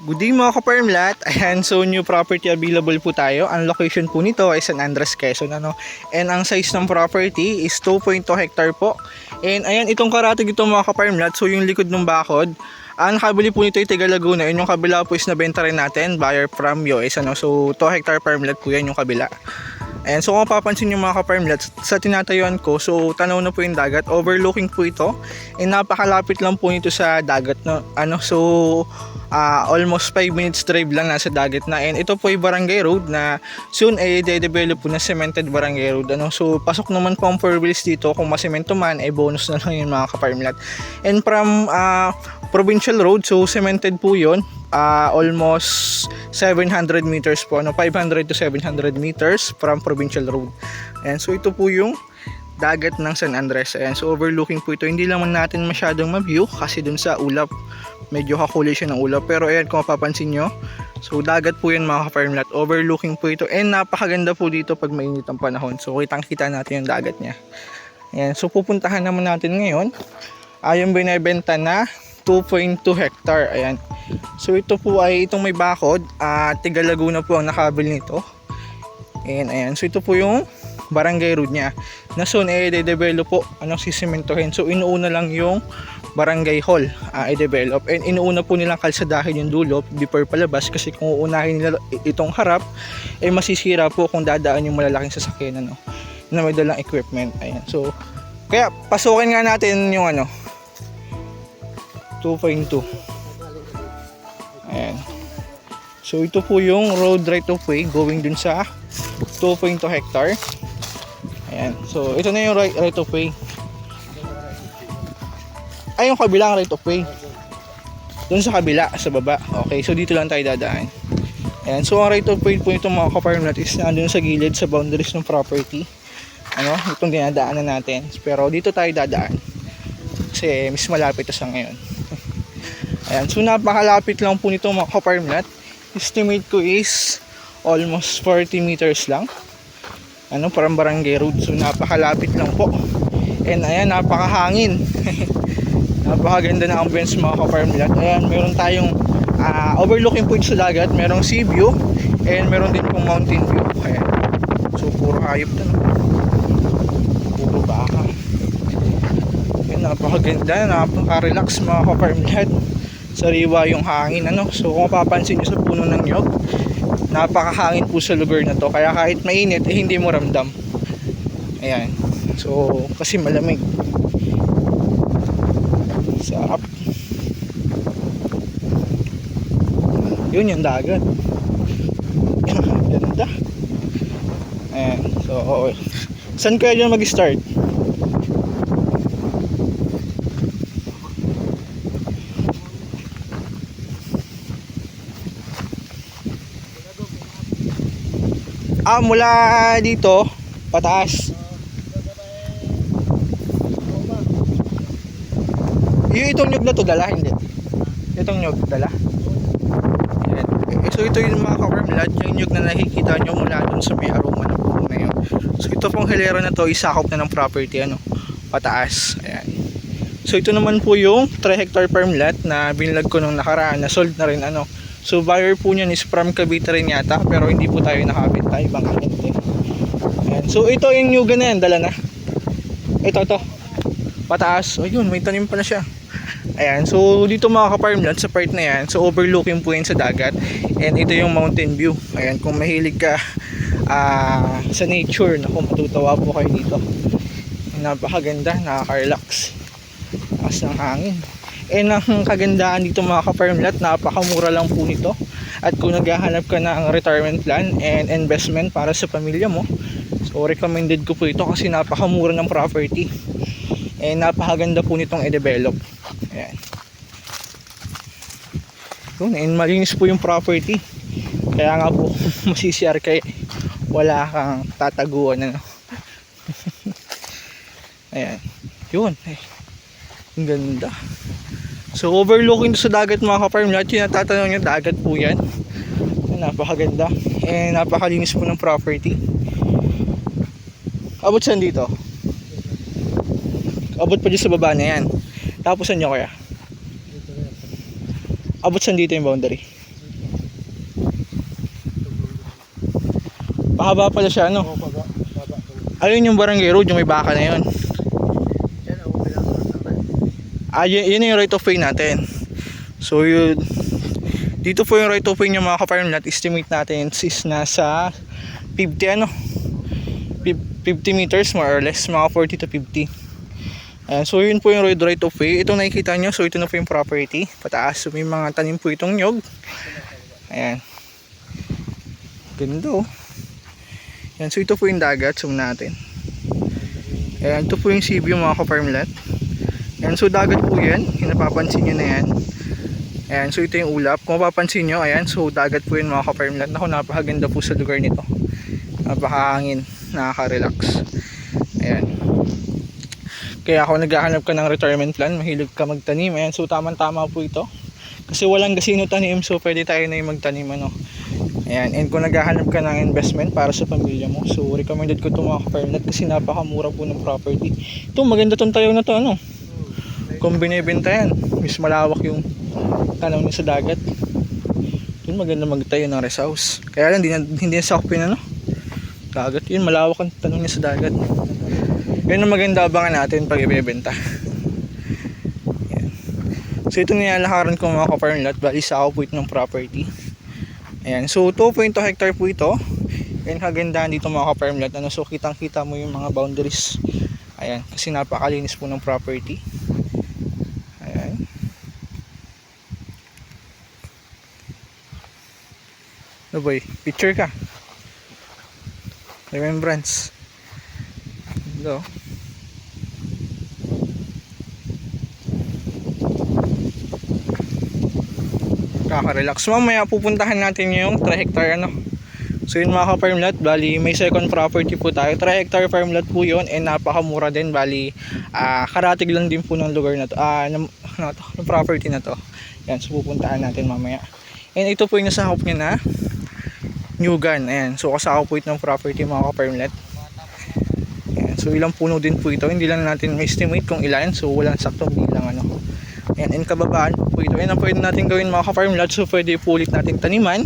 Good day mga ka-Permlat. Ayan, so new property available po tayo. Ang location po nito ay San Andres, Quezon. And ang size ng property is 2.2 hectare po. And ayan, itong karatig ito mga ka-Permlat. So yung likod ng bakod, ang nakabili po nito ay Tiga Laguna. And yung kabila po is nabenta rin natin, buyer from US. So 2 hectare Permlat po yan yung kabila. And so kung mapapansin nyo mga ka-Permlat, sa tinatayuan ko, so tanaw na po yung dagat, overlooking po ito, and napakalapit lang po nito sa dagat, no? Almost 5 minutes drive lang nasa dagat na. And ito po ay barangay road na soon ay de-develop po na cemented barangay road, so pasok naman po ang 4 wheels dito. Kung masemento man ay bonus na lang yun mga ka-Permlat. And from provincial road, so cemented po yun, almost 700 meters po, 500 to 700 meters from provincial road. And so ito po yung dagat ng San Andres. Ayan, so overlooking po ito. Hindi lang natin masyadong ma-view kasi dun sa ulap medyo kakulay siya ng ulap, pero ayan kung mapapansin nyo, so dagat po yan mga ka-Permlat. Overlooking po ito, and napakaganda po dito pag mainit ang panahon. So kitang kita natin yung dagat nya. Ayan, so pupuntahan naman natin ngayon yung binibenta na 2.2 hectare. Ayan, so ito po ay itong may bakod, Tiga Laguna po ang nakabili nito. And ayan, so ito po yung barangay road nya na soon i-develop po, sisimentohin. So inuuna lang yung barangay hall i-develop, and inuuna po nilang kalsadahin yung dulo before palabas, kasi kung uunahin nila itong harap ay masisira po kung dadaan yung malalaking sasakyan na may dalang equipment. Ayan, so kaya pasukin nga natin yung 2.2. Ayan, so ito po yung road right of way going dun sa 2.2 hectare. Ayan, so ito na yung right of way. Ay, yung kabilang right of way doon sa kabila, sa baba. Okay, so dito lang tayo dadaan. Ayan, so ang right of way po itong mga ka-Permlat is nandun sa gilid, sa boundaries ng property. Itong dinadaanan natin, pero dito tayo dadaan kasi mas malapit ito sa ngayon. Ayan, so napakalapit lang po nito mga ka-Permlat. Estimate ko is almost 40 meters lang, parang barangay road. So napakalapit lang po, and ayan, napakahangin. Napakaganda na ambience mga ka-Permlat. Ayan, meron tayong overlooking po sa dagat, merong sea view, and meron din pong mountain view. Ayan, so puro hayop na, puro baka. Ayan, napakaganda, napaka-relax mga ka-Permlat. Sariwa yung hangin, so kung mapapansin nyo sa puno ng nyog, napakahangin po sa lugar na to, kaya kahit mainit hindi mo ramdam. Ayan, so kasi malamig. Sarap. Yun yung dagat. Ganda. Ayan, so saan kaya dyan mag-start? Mula dito pataas. Itong nyug na to dala, hindi? Itong nyug dala. Ayan. So ito yung mga ka-Permlat, yung nyug na nakikita nyo mula dun sa may aroma ng puno na yun. So ito pong hilera na to, isakop na ng property, pataas. Ayan. So ito naman po yung 3 hectare Permlat na binlag ko nung nakaraan, na sold na rin, So buyer po niyan is from Cavite rin yata, pero hindi po tayo nakabenta, ibang agente. Ayan. So ito yung nyug na yan, dala na. Ito pataas. O yun, may tanim pa na siya. Ayan, so dito mga ka-Permlat, sa part na yan, so overlooking po yan sa dagat, and ito yung mountain view. Ayan, kung mahilig ka sa nature, matutuwa po kayo dito. Napakaganda, nakaka-relax, taas ng hangin. And ang kagandaan dito mga ka-Permlat, napakamura lang po nito. At kung naghahanap ka ng retirement plan and investment para sa pamilya mo, so recommended ko po ito kasi napakamura ng property, and napakaganda po nitong i-develop. Ayan. Yun, and malinis po yung property. Kaya nga po masisiyar kay wala kang tataguan, Ayan. Yun. Ang ganda. So overlooking sa dagat mga ka-Permlat, yung natatanong nyo, dagat po yan. Napakaganda. And napakalinis po ng property. Abot saan dito? Abot pa dyan sa baba na yan. Tapos saan nyo kaya? Abot saan dito yung boundary? Pahaba pala siya, ano? Oo, baba. Ayun yung barangay road, yung may baka na yun. Yan, okay lang. Yun yung right of way natin. So yun, dito po yung right of way nyo mga ka-farm lot. Estimate natin is nasa 50 ano, 50 meters more or less, mga 40 to 50. Ayan, so yun po yung road right of way. Ito nakikita nyo, so ito na po yung property pataas. So may mga tanim po itong nyog. Ayan, ganda oh. Ayan, so ito po yung dagat, zoom natin. Ayan, ito po yung sea view mga ka-farm lot. Ayan, so dagat po yan, yung napapansin nyo na yan. Ayan, so ito yung ulap. Kung mapapansin nyo, ayan, so dagat po yun mga ka-farm lot. Ako, napakaganda po sa lugar nito. Napakahangin, nakaka-relax. Ayan. Kaya ako naghahanap ka ng retirement plan, mahilig ka magtanim. Ayan, so tamang-tama po ito. Kasi walang gasino tanim, so pwede tayo na yung magtanim, ano. Ayan, and kung naghahanap ka ng investment para sa pamilya mo, so recommended ko ito mga ka-farm lot kasi napakamura po ng property. Ito, maganda tong tayo na to, ano. Kung binibenta yan, mas malawak yung tanaw niya sa dagat. Yun, maganda magtayo ng rest house. Kaya lang, hindi na sakupin, ano. Dagat yun, malawak ang tanong niya sa dagat. Yun ang maganda abangan natin pag ibebenta. Yan. So ito nilalakaran ko mga ka-farm lot. Bali sa ako po ito ng property. Ayan. So 2.2 hectare po ito. Yan kagandahan dito mga ka-farm lot. Ano, so kitang kita mo yung mga boundaries. Ayan. Kasi napakalinis po ng property. Ayan. Ano boy? Picture ka. Remembrance. Ito. Kaka-relax. Mamaya pupuntahan natin yung 3 hectare ano. So yun mga ka-farm lot, bali may second property po tayo. 3 hectare farm lot po yun and napakamura din. Bali karatig lang din po ng lugar na to. Ng property na to. Yan, so pupuntahan natin mamaya. And ito po yung nasakop niya na Nyugan. Ayan, so kasakop po ito ng property mga ka-farm lot. Ayan, so ilang puno din po ito. Hindi lang natin ma-estimate kung ilan. So walang saktong bilang ano. Ayan, and kababaan po ito. Ayan ang pwede natin gawin mga ka-farm lot. So pwede po ulit natin taniman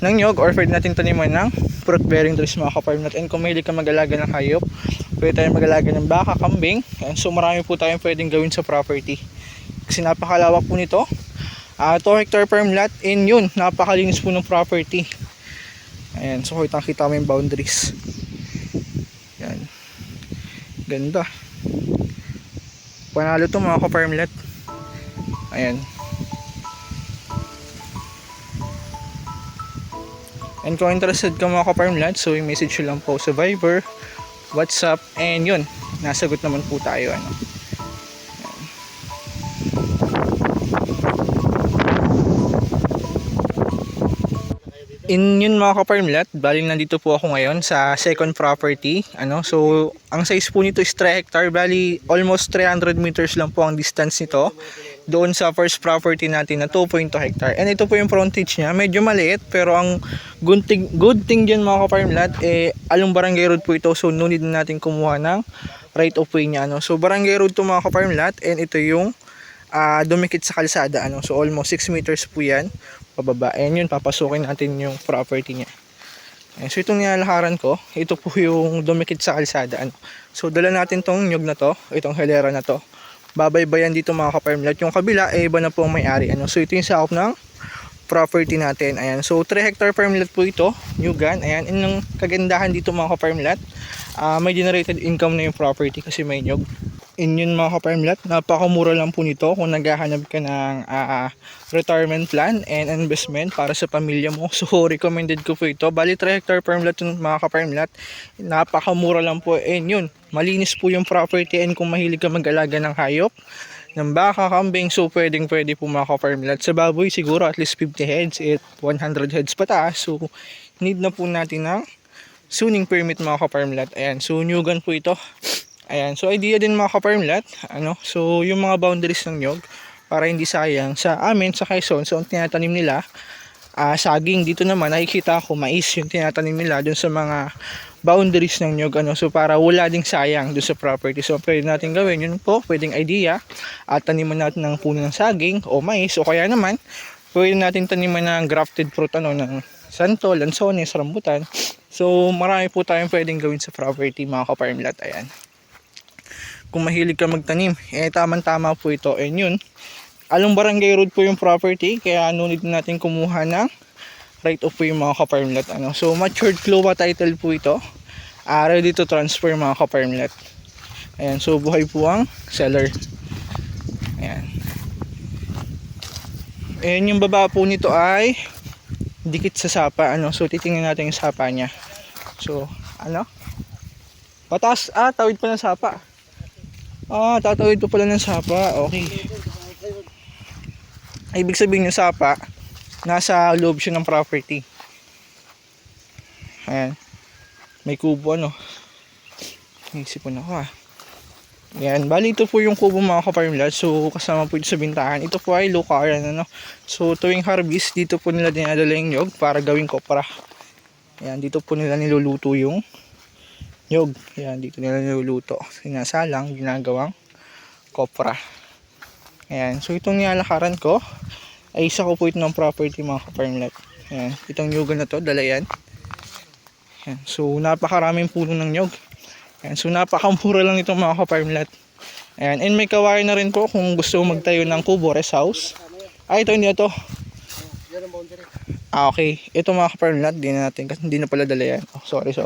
ng nyog or pwede natin taniman ng fruit bearing trees mga ka-farm lot. And kung mahilig ka mag-alaga ng hayop, pwede tayong mag-alaga ng baka, kambing. Ayan, so marami po tayong pwedeng gawin sa property. Kasi napakalawak po nito. 2 hectare farm lot and yun, napakalinis po ng property. Ayan, so kita mo yung boundaries. Ayan. Ganda. Panalo to mga ka-farm lot. Ayan. And kung interested ka mga ka-farm lot, so yung message lang po sa Viber, WhatsApp, and yun, nasagot naman po tayo ano. In yun mga ka-farm lot, bali nandito po ako ngayon sa second property. Ano, so ang size po nito is 3 hectare, bali almost 300 meters lang po ang distance nito doon sa first property natin na 2.2 hectare. And ito po yung frontage niya, medyo maliit pero ang good thing dyan mga ka-farm lot, along barangay road po ito, so no need na natin kumuha ng right of way niya. Ano. So barangay road to mga ka-farm lot, and ito yung dumikit sa kalsada. Ano. So almost 6 meters po yan pababa. And yun, papasukin natin yung property niya. And so itong nilalakaran ko, ito po yung dumikit sa kalsada. Ano. So dala natin tong nyog na to, itong hilera na to. Babaybayan dito mga ka-farm lot. Yung kabila, iba na po ang may-ari. Ano. So ito yung sakop ng property natin. Ayan. So 3 hectare farm lot po ito, Nyugan. Ayan. And ang kagandahan dito mga ka-farm lot, may generated income na yung property kasi may nyog. In yun mga ka-farm lot, napakamura lang po nito kung naghahanap ka ng retirement plan and investment para sa pamilya mo. So recommended ko po ito. Bali 3 hectare farm lot yung mga ka-farm lot. Napakamura lang po. And yun, malinis po yung property, and kung mahilig ka mag-alaga ng hayop, ng baka, kambing, so pwede po mga ka-farm lot. Sa baboy siguro at least 50 heads at 100 heads pataas. So need na po natin ng zoning permit mga ka-farm lot. Ayan, so Nyugan po ito. Ayan, so idea din mga ka-farm lot, ano, so yung mga boundaries ng nyog para hindi sayang sa amin sa Quezon. So ang tinatanim nila saging, dito naman nakikita ko mais yung tinatanim nila dun sa mga boundaries ng nyog, ano, so para wala ding sayang dun sa property. So pwede natin gawin yun po, pwedeng idea at taniman natin ng puno ng saging o mais, o kaya naman pwede natin taniman ng grafted fruit, ano, ng santo, lansones, rambutan. So marami po tayong pwedeng gawin sa property mga ka-farmlat. Ayan. Kung mahilig ka magtanim, tamang-tama po ito. And yun, along Barangay Road po yung property, kaya no need natin kumuha ng right of way mga ka-farmlat. So matured CLOA title po ito. Ready to transfer mga ka-farmlat. Ayan, so buhay po ang seller. Ayan. And yung baba po nito ay dikit sa sapa. So titingnan natin yung sapa niya. So pataas, tawid pa ng sapa. Tatawid pa pala ng sapa. Okay. Ibig sabihin yung sapa nasa loob siya ng property. Ayan. May kubo Isipon ako Ayan, bali ito po yung kubo mga ka-farmlat. So kasama po ito sa bintahan. Ito po ay local So tuwing harvest, dito po nila dinadala yung nyog para gawing kopra. Ayan, dito po nila niluluto yung nyog. Ayan, dito nila niluluto. Sinasalang, ginagawang kopra. Ayan, so itong nilalakaran ko ay isa ko po ito ng property mga ka-farmlat. Ayan, itong nyogan na to, dala yan. Ayan, so napakaraming puno ng nyog. Ayan, so napakamura lang itong mga ka-farmlat. Ayan, and may kawain na rin po kung gusto magtayo ng kubo, rest house. Ito hindi na to. Okay, ito mga ka-farmlat, hindi na pala dala yan. Sorry.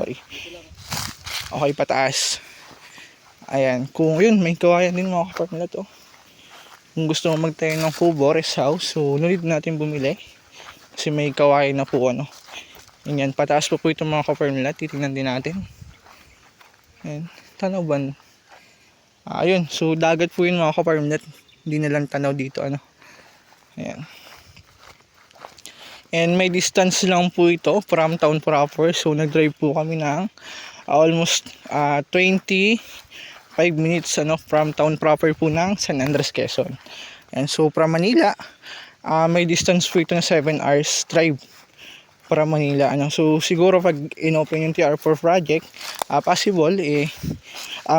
Okay, pataas. Ayan, kung yun, may kawayan din mga ka-farmlat Kung gusto mo magtayo ng kubo, rest house, so nunod natin bumili. Kasi may kawain na po Yan, pataas po ito mga ka-farmlat, titingnan din natin. Ayan, tanawan. Ayun, so dagat po yun mga ka-farmlat. Hindi na lang tanaw dito Ayan. And may distance lang po ito from town proper. So nag-drive po kami ng almost 25 minutes from town proper po ng San Andres, Quezon. And so from Manila, may distance po ito na 7 hours drive para Manila. So siguro pag inopen yung TR4 project, possible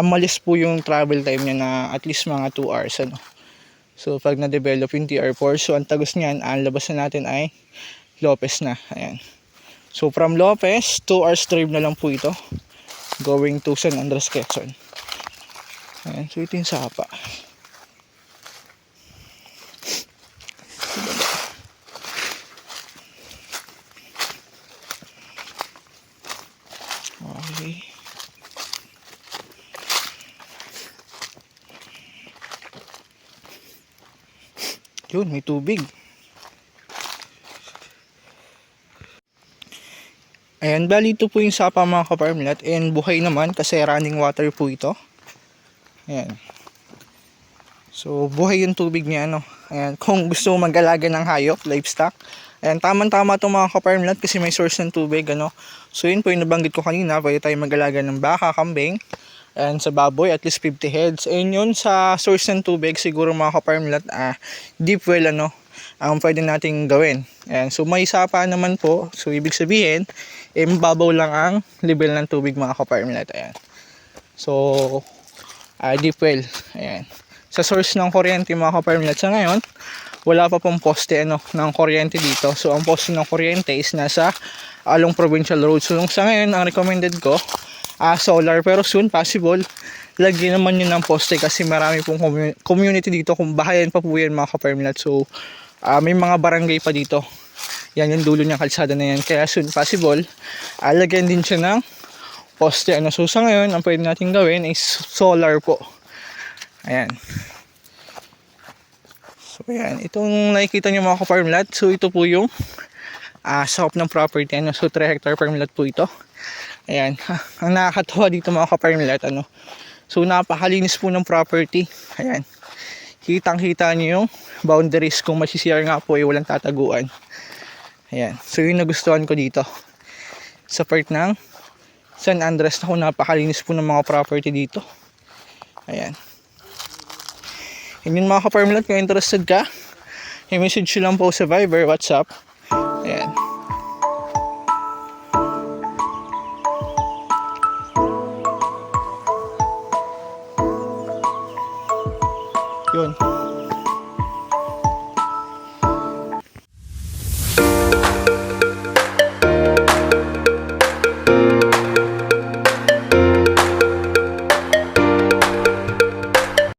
malis po yung travel time niya na at least mga 2 hours So pag na-develop yung TR4, so ang tagos niyan, ang labas na natin ay Lopez na. Ayan. So from Lopez, 2 hours drive na lang po ito going to San Andres, Quezon. Ayan, so ito yung sapa. Okay. Yun, may tubig. Ayan, bali ito po yung sapa mga ka-farmlat. And buhay naman kasi running water po ito. Ayan. So buhay yung tubig niya Ayan, kung gusto mo mag-alaga ng hayop, livestock. Ayan, tamang-tama itong mga ka-farmlat kasi may source ng tubig So yun po yung nabanggit ko kanina, pwede tayo mag-alaga ng baka, kambing. And sa baboy, at least 50 heads. And yun sa source ng tubig, siguro mga ka-farmlat, deep well ang pwede nating gawin. Ayan, so may sapa naman po. So ibig sabihin, mababaw lang ang level ng tubig mga ka-farmlat. Ayan. So deep well. Ayan. Sa source ng kuryente mga ka-farmlat, sa ngayon wala pa pong poste ng kuryente dito. So ang poste ng kuryente is nasa along provincial road. So sa ngayon ang recommended ko solar, pero soon possible lagyan naman yun ng poste kasi marami pong community dito, kung bahayan pa po yan mga ka-farmlat. So may mga barangay pa dito. Yan yung dulo ng kalsada na yan, kaya soon possible lagyan din siya ng poste So sa ngayon ang pwede natin gawin is solar po. Ayan. So ayan, itong nakikita nyo mga ka-farmlat, so ito po yung scope ng property So 3 hectare farmlat po ito. Ayan, ang nakakatawa dito mga ka-farmlat so napakalinis po ng property. Ayan, kitang kita nyo yung boundaries, kung masisiyar nga po walang tataguan. Ayan, so yung nagustuhan ko dito sa part ng San Andres kung napakalinis po ng mga property dito. Ayan. Yun mga ka-farmlat, kung interested ka, i-message lang po sa Viber, WhatsApp. Ayan.